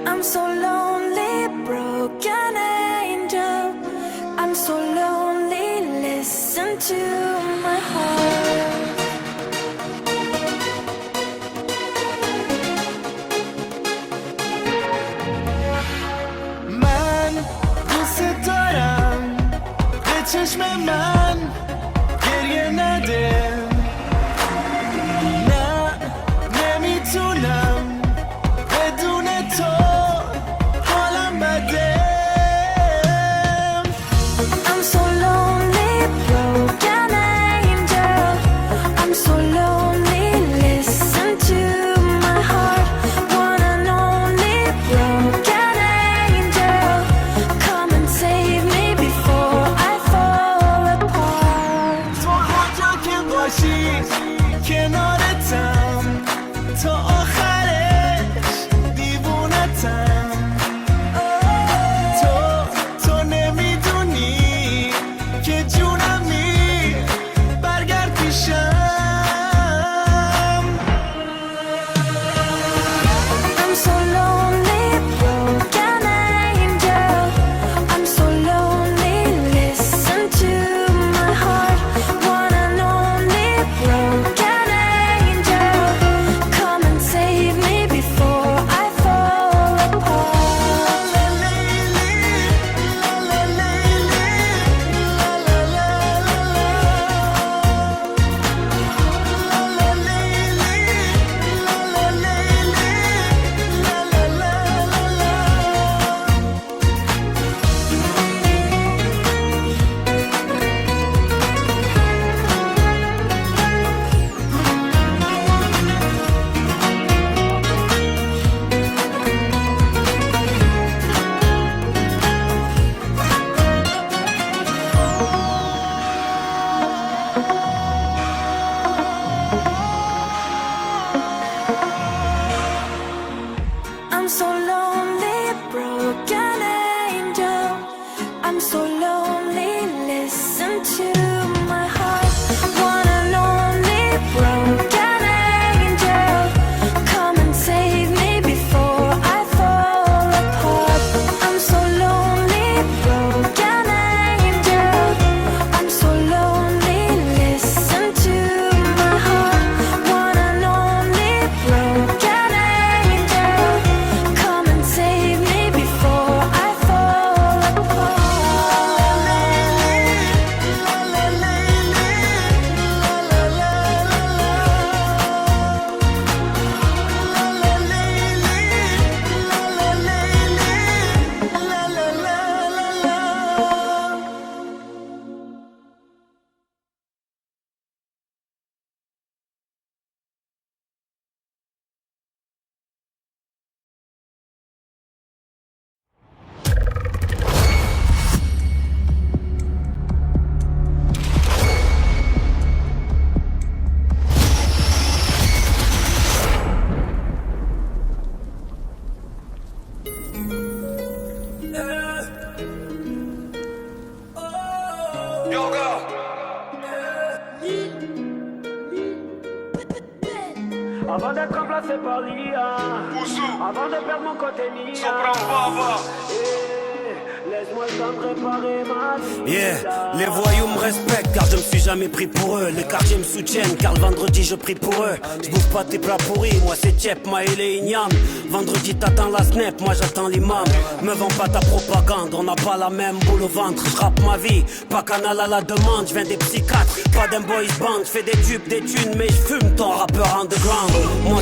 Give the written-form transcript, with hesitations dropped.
I'm so lonely, broken angel. I'm so lonely, listen to my heart. من دوست دارم به چشم من گریه نده نه نمیتونم بدون تو حالم بده I'm so lonely, broken angel. I'm so lonely, listen to my heart. One and only broken angel. Come and save me before I fall apart. تو هر جا که باشی کنارتم تا آخرش دیوونتم تو نمیدونی که جونمی برگرد پیشم I'm so lonely, broken angel. I'm so lonely, listen to my heart. One and only broken angel. Come and save me before I fall apart. I'm so lonely, broken angel. I'm so lonely, listen to my heart. One and only broken angel. Come and save me before I fall apart. I'm so lonely, broken angel. I'm so lonely, listen to my heart. One and only broken angel. Come and save me before I fall apart. Avant d'être remplacé par l'IA, avant de perdre mon côté Nia, laisse-moi le temps de réparer ma vie. Yeah, les voyous me respectent car je me suis jamais pris pour eux. Les quartiers me soutiennent car le vendredi je prie pour eux. Je bouffe pas tes plats pourris, moi c'est Tchep, Maël et Ignam. Vendredi t'attends la snap, moi j'attends l'imam. Me vends pas ta propagande, on n'a pas la même boule au ventre. Je rappe ma vie, pas canal à la demande. Je viens des psychiatres, pas d'un boys band. Je fais des tubes, des thunes, mais je fume ton rappeur underground. Moi